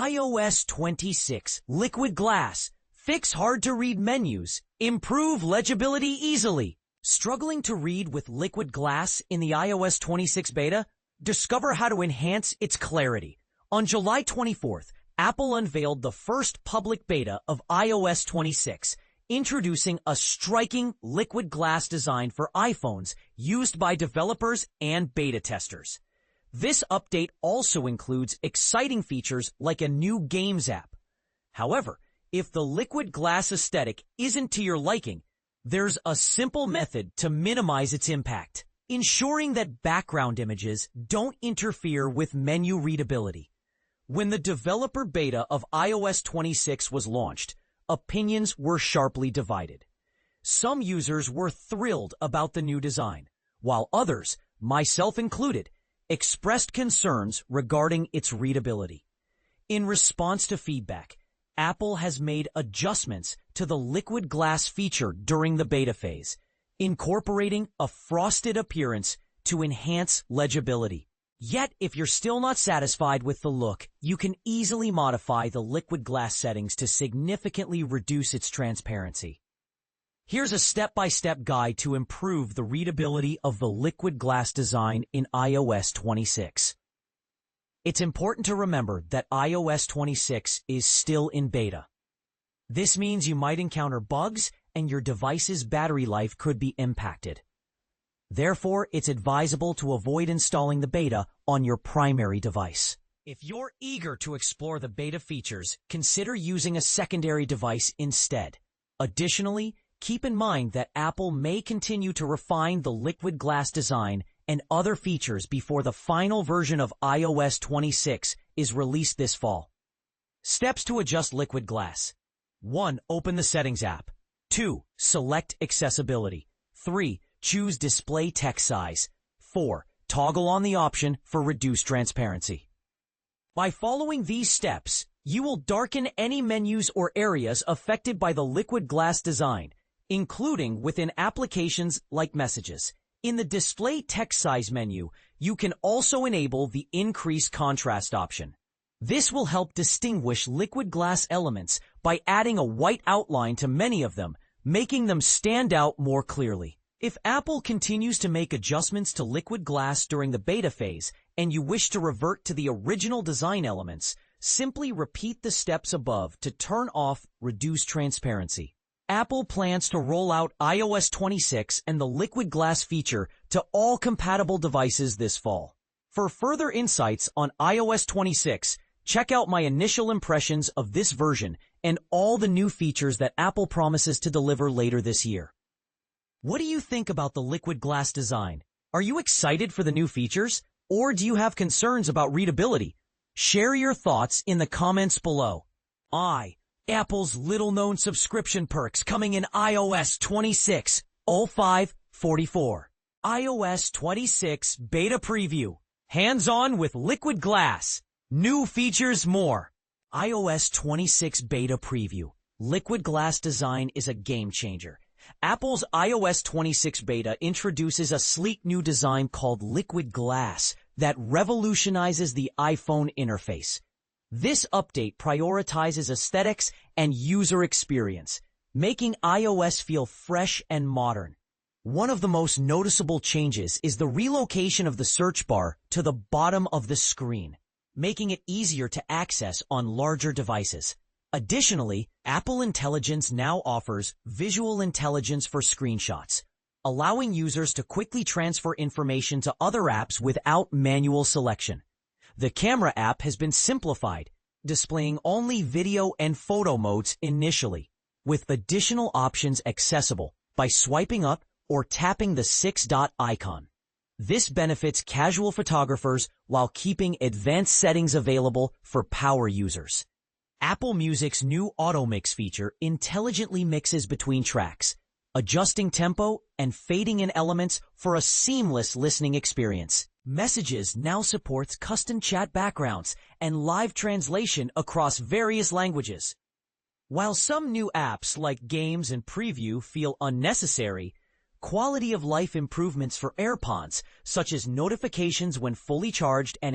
iOS 26 Liquid Glass. Fix hard-to-read menus. Improve legibility easily. Struggling to read with Liquid Glass in the iOS 26 beta? Discover how to enhance its clarity. On July 24th, Apple unveiled the first public beta of iOS 26, introducing a striking liquid glass design for iPhones used by developers and beta testers. This update also includes exciting features like a new Games app. However, if the liquid glass aesthetic isn't to your liking, there's a simple method to minimize its impact, ensuring that background images don't interfere with menu readability. When the developer beta of iOS 26 was launched, opinions were sharply divided. Some users were thrilled about the new design, while others, myself included, expressed concerns regarding its readability. In response to feedback, Apple has made adjustments to the liquid glass feature during the beta phase, incorporating a frosted appearance to enhance legibility. Yet, if you're still not satisfied with the look, you can easily modify the liquid glass settings to significantly reduce its transparency. Here's a step-by-step guide to improve the readability of the liquid glass design in iOS 26. It's important to remember that iOS 26 is still in beta. This means you might encounter bugs and your device's battery life could be impacted. Therefore, it's advisable to avoid installing the beta on your primary device. If you're eager to explore the beta features, consider using a secondary device instead. Additionally, keep in mind that Apple may continue to refine the liquid glass design and other features before the final version of iOS 26 is released this fall. Steps to adjust liquid glass. 1. Open the Settings app. 2. Select Accessibility. 3. Choose Display Text Size. 4. Toggle on the option for reduced transparency. By following these steps, you will darken any menus or areas affected by the liquid glass design, including within applications like Messages. In the Display Text Size menu, you can also enable the Increase Contrast option. This will help distinguish liquid glass elements by adding a white outline to many of them, making them stand out more clearly. If Apple continues to make adjustments to liquid glass during the beta phase and you wish to revert to the original design elements, simply repeat the steps above to turn off Reduce Transparency. Apple plans to roll out iOS 26 and the liquid glass feature to all compatible devices this fall. For further insights on iOS 26, check out my initial impressions of this version and all the new features that Apple promises to deliver later this year. What do you think about the liquid glass design? Are you excited for the new features, or do you have concerns about readability? Share your thoughts in the comments below. Apple's little-known subscription perks coming in iOS 26 0544. iOS 26 Beta Preview. Hands-on with liquid glass. New features more. iOS 26 Beta Preview. Liquid glass design is a game-changer. Apple's iOS 26 beta introduces a sleek new design called Liquid Glass that revolutionizes the iPhone interface. This update prioritizes aesthetics and user experience, making iOS feel fresh and modern. One of the most noticeable changes is the relocation of the search bar to the bottom of the screen, making it easier to access on larger devices. Additionally, Apple Intelligence now offers visual intelligence for screenshots, allowing users to quickly transfer information to other apps without manual selection. The Camera app has been simplified, displaying only video and photo modes initially, with additional options accessible by swiping up or tapping the 6-dot icon. This benefits casual photographers while keeping advanced settings available for power users. Apple Music's new Auto Mix feature intelligently mixes between tracks, adjusting tempo and fading in elements for a seamless listening experience. Messages now supports custom chat backgrounds and live translation across various languages. While some new apps like Games and Preview feel unnecessary, quality of life improvements for AirPods, such as notifications when fully charged and